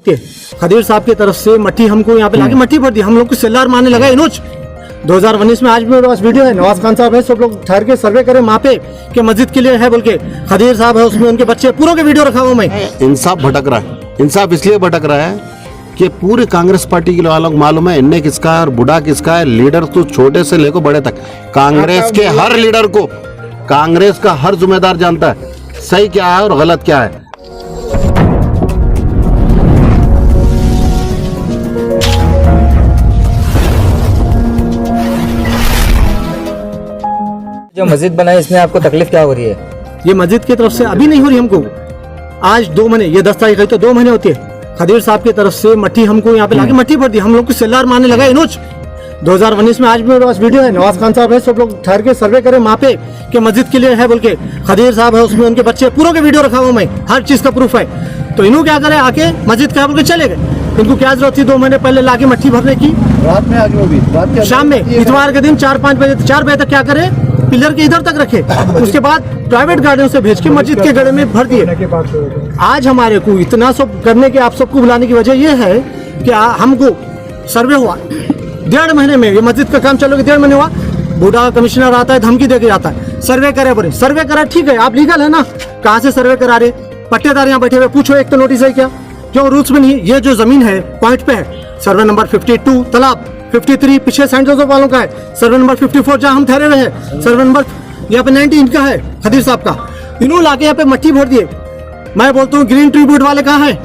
खदीर साहब की तरफ से मट्टी हमको यहाँ पे लाके मट्टी भर दी, हम लोग को सेल्लार मारने लगा इनोज 2019 में। आज भी मेरे पास वीडियो है, नवाज खान साहब है, सब लोग ठहर के सर्वे करें वहाँ पे कि मस्जिद के लिए है बोल के। खदीर साहब है, उसमें उनके बच्चे पूरों के वीडियो रखा हुआ मैं। इंसाफ भटक रहा है, इंसाफ इसलिए भटक रहा है कि पूरी कांग्रेस पार्टी के वालों को मालूम है इन्ने किसका है और बुढ़ा किसका है। लीडर तो छोटे से लेकर बड़े तक कांग्रेस के हर लीडर को कांग्रेस का हर जिम्मेदार जानता है सही क्या है और गलत क्या है। जो मस्जिद बनाई इसमें आपको तकलीफ क्या हो रही है? ये मस्जिद की तरफ से अभी नहीं हो रही हमको, आज 2 महीने, ये 10 तारीख है तो 2 महीने होते हैं। खदीर साहब की तरफ से मट्टी हमको यहाँ पे लाके मट्टी भर दी, हम लोग को सेल्लार मारने लगा इनोज 2019 में। आज भी मेरे पास वीडियो है, नवाज खान साहब है, सब लोग ठहर के सर्वे करें वहाँ पे कि मस्जिद के लिए है बोल के। खदीर साहब है, उसमें उनके बच्चे पूरों के वीडियो रखा हुआ मैं, हर चीज का प्रूफ है। तो इन्हों क्या करे, आके मस्जिद का बोल के चले गए। इनको क्या जरूरत थी 2 महीने पहले लाके मट्टी भरने की? रात में आज वो भी रात के शाम में इतवार के दिन 4-5 बजे 4 बजे तक क्या करे, पिलर के इधर तक रखे, उसके बाद प्राइवेट गाड़ियों से भेज के मस्जिद के गड्ढे में भर दिए। आज हमारे को इतना सब करने के, आप सबको बुलाने की वजह यह है कि हमको सर्वे हुआ 1.5 महीने में, ये मस्जिद का काम चलोगे 1.5 महीने हुआ, बूढ़ा कमिश्नर आता है, धमकी देके जाता है, सर्वे करे बोले। सर्वे करा ठीक है, आप लीगल है ना, कहाँ से सर्वे करा रहे? पट्टेदार यहाँ बैठे हुए, पूछो एक तो नोटिस है क्या? क्यों रूल्स में नहीं? ये जो जमीन है पॉइंट पे है, सर्वे नंबर 52 तालाब 53 पीछे सेंट जोसेफ वालों का है, सर्वे नंबर 54 जहाँ हम ठहरे हुए हैं, सर्वे नंबर यहाँ पे 19 का है खदीर साहब का। इन्होंने लाके यहाँ पे मट्टी भर दिए। मैं बोलता हूँ ग्रीन ट्रिब्यूट वाले कहाँ हैं?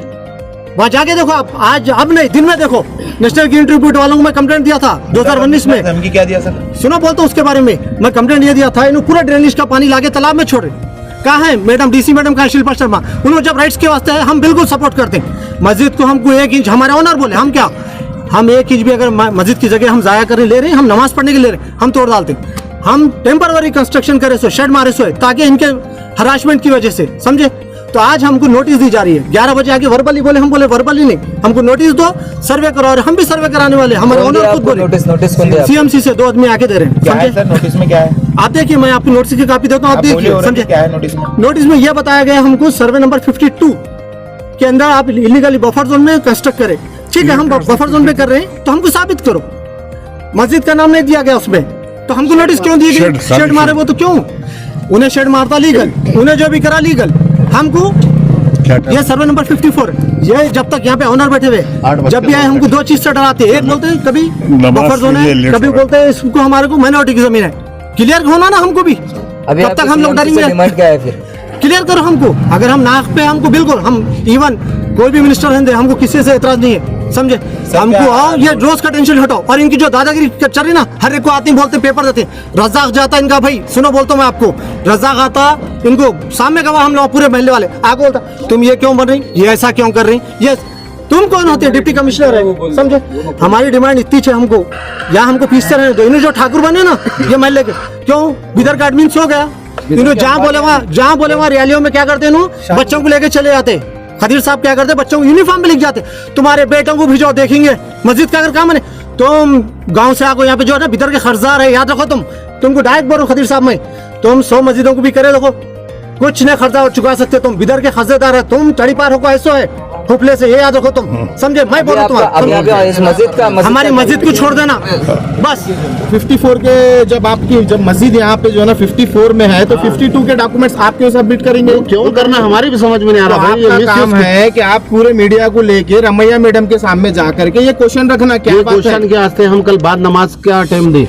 वहाँ जाके देखो आप, आज अब नहीं दिन में देखो। नेशनल ग्रीन ट्रिब्यूट वालों को मैं कंप्लेंट दिया था 2019 में। धमकी क्या दिया सर? सुनो बोलता हूँ उसके बारे में, मैं कंप्लेंट ये दिया था, इन्होंने पूरा ड्रेनेज का पानी लाके तालाब में छोड़ रहे। कहाँ है मैडम, डीसी मैडम कहाँ, शिल्पा शर्मा? उन्होंने जब राइट्स के वास्ते है, हम बिल्कुल सपोर्ट करते हैं। मस्जिद को हमको 1 इंच, हमारे ऑनर बोले, हम क्या, हम 1 इंच भी अगर मस्जिद की जगह हम जाया करने ले रहे हैं, हम नमाज पढ़ने के ले रहे हैं, हम तोड़ डालते हैं। हम टेम्पररी कंस्ट्रक्शन करे सो, शेड मारे सो, ताकि इनके हरासमेंट की वजह से, समझे? तो आज हमको नोटिस दी जा रही है 11 बजे आके वर्बली बोले, हम बोले वर्बली नहीं, हमको नोटिस दो, सर्वे करो। और हम भी सर्वे कराने वाले, हमारे ओनर खुद बोले नोटिस सीएमसी से 2 आदमी आके दे रहे हैं। क्या है सर नोटिस में? क्या है आप देखिए, मैं आपको नोटिस की कॉपी देता हूँ, आप देखिए, समझे? क्या है नोटिस में? नोटिस में यह बताया गया हमको सर्वे नंबर 52 के अंदर आप इलीगली बफर जोन में कंस्ट्रक्ट करें। ठीक है, हम बफर जोन में कर रहे हैं तो हमको साबित करो। मस्जिद का नाम नहीं दिया गया उसमें, तो हमको नोटिस क्यों दी गई? शेड मारे वो तो क्यों? उन्हें शेड मारता लीगल, उन्हें जो भी करा लीगल, हमको ये सर्वे नंबर 54 ये जब तक यहाँ पे ऑनर बैठे हुए, जब भी आए हमको 2 चीज से डराते हैं। एक बोलते हैं कभी बफर जोन है, कभी बोलते हैं इसको हमारे को माइनॉरिटी की जमीन है। क्लियर होना ना हमको भी, तब तक हम लोग डरेंगे। डिमांड क्या है फिर? क्लियर करो हमको। अगर हम नाक पे, हमको बिल्कुल, हम इवन कोई भी मिनिस्टर है, हमको किसी से एतराज नहीं है, समझे? हमको आओ, ये रोज का टेंशन हटाओ। और इनकी जो दादागिरी चल रही ना, हर एक को आते बोलते, पेपर देते। रजाक जाता इनका भाई, सुनो बोलता हूँ मैं आपको, रजाक आता इनको सामने गवाह, हम लोग पूरे महल्ले वाले आगे बोलता, तुम ये क्यों बन रही, ये ऐसा क्यों कर रही, ये तुम कौन होते? डिप्टी कमिश्नर है, समझे? हमारी डिमांड इतनी है हमको, या हमको फीस से रहने दो। इन्हें जो ठाकुर बने ना ये महल्ले के, क्यों बिदर का एडमिन सो गया, इन्होंने जहाँ बोले वहाँ रैलियों में क्या करते हैं, बच्चों को लेके चले जाते। खदीर साहब क्या करते, बच्चों को यूनिफॉर्म में लिख जाते, तुम्हारे बेटों को भेजो, देखेंगे मस्जिद का अगर काम है। तुम गांव से आको, यहाँ पे जो है ना बिदर के खर्चदार है, याद रखो। तुमको डायरेक्ट बोलो खदीर साहब में, तुम 100 मस्जिदों को भी करे देखो, कुछ नहीं खर्चा चुका सकते। तुम बिदर के खर्चदार है, तुम चढ़ी पार होको ऐसो है हुफले से, ये याद रखो तुम, समझे? मैं बोल रहा हूँ हमारी मस्जिद को छोड़ देना बस। 54 के जब मस्जिद यहाँ पे जो है ना 54 में है, तो 52 के डॉक्यूमेंट्स आप क्यों सबमिट करेंगे? क्यों करना, हमारी भी समझ में नहीं आ रहा। आपका काम है कि आप पूरे मीडिया को लेके रमैया मैडम के सामने जा करके ये क्वेश्चन रखना। क्या क्वेश्चन के वास्ते हम कल बाद नमाज का टाइम दी,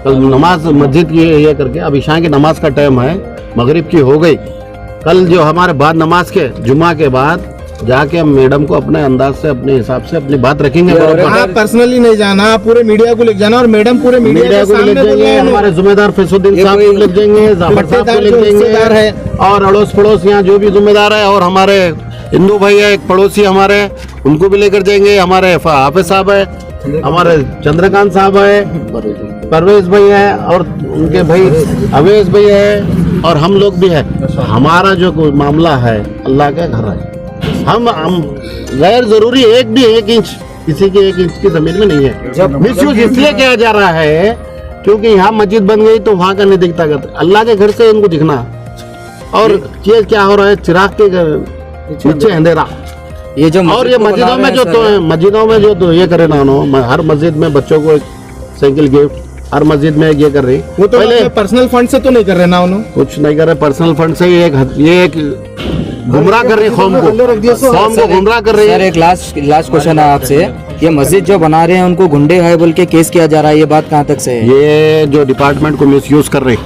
कल नमाज मस्जिद की ये करके, अब ईशा की नमाज का टाइम है, मगरिब की हो गई। कल जो हमारे बाद नमाज के जुमा के बाद जाके हम मैडम को अपने अंदाज से, अपने हिसाब से अपनी बात रखेंगे। आप पर्सनली नहीं जाना, पूरे मीडिया को लेके जाना, और मैडम पूरे मीडिया को ले जाएंगे। हमारे जिम्मेदार फैसुद्दीन साहब को ले जाएंगे, जाफर साहब को ले जाएंगे, और अड़ोस पड़ोस यहाँ जो भी जिम्मेदार है, और हमारे हिंदू भाई है एक पड़ोसी हमारे, उनको भी लेकर जाएंगे। हमारे हाफिज साहब है, हमारे चंद्रकांत साहब है, परवेज भाई है, और उनके भाई अवेश भाई है, और हम लोग भी है। हमारा जो मामला है अल्लाह का घर है, हम गैर जरूरी 1 इंच किसी के 1 इंच की जमीन में नहीं है। मिसयूज इसलिए किया जा रहा है क्योंकि यहाँ मस्जिद बन गई तो वहाँ का नहीं दिखता करता, अल्लाह के घर से इनको दिखना। और ये क्या हो रहा है, चिराग के नीचे अंधेरा, ये जो और ये मस्जिद को मस्जिदों बना में रहे जो हैं तो सर, मस्जिदों में जो तो ये करे ना उन्होंने, हर मस्जिद में बच्चों को एक साइकिल गिफ्ट, हर मस्जिद में ये कर रही। वो तो पहले पर्सनल फंड से तो नहीं कर रहे ना उन्होंने। कुछ नहीं कर रहे, पर्सनल फंड से ये एक गुमराह कर रही है कौम को गुमराह कर रही सर है। एक लास्ट क्वेश्चन है आपसे, ये मस्जिद जो बना रहे हैं उनको गुंडे है बोल के केस किया जा रहा है, ये बात कहाँ तक से है? ये जो डिपार्टमेंट को मिसयूज कर रही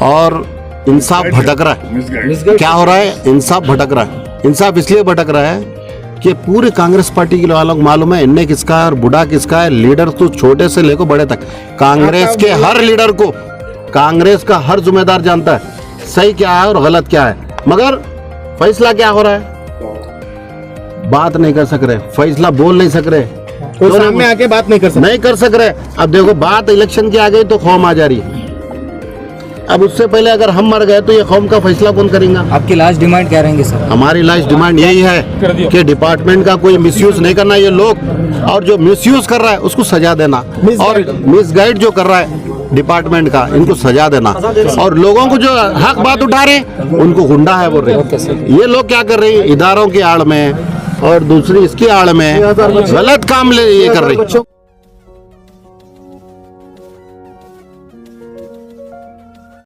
और इंसाफ भटक रहा है। क्या हो रहा है? इंसाफ भटक रहा है। इंसाफ इसलिए भटक रहा है कि पूरी कांग्रेस पार्टी के वालों को मालूम है इन्हें किसका है और बुढ़ा किसका है। लीडर तो छोटे से लेकर बड़े तक कांग्रेस के हर लीडर को कांग्रेस का हर जिम्मेदार जानता है सही क्या है और गलत क्या है। मगर फैसला क्या हो रहा है? बात नहीं कर सक रहे, फैसला बोल नहीं सक रहे, तो सामने आके बात नहीं कर सकते। नहीं कर सक रहे। अब देखो बात इलेक्शन की आ गई तो कौम आ जा रही है। अब उससे पहले अगर हम मर गए तो ये कौम का फैसला कौन करेगा? आपकी लास्ट डिमांड क्या रहेंगे सर? हमारी लास्ट डिमांड यही है कि डिपार्टमेंट का कोई मिसयूज नहीं करना ये लोग, और जो मिसयूज कर रहा है उसको सजा देना, और मिसगाइड जो कर रहा है डिपार्टमेंट का इनको सजा देना, और लोगों को जो हक बात उठा रहे हैं उनको गुंडा है बोल रहे। ये लोग क्या कर रहे हैं? इदारों की आड़ में और दूसरी इसकी आड़ में गलत काम ये कर रही।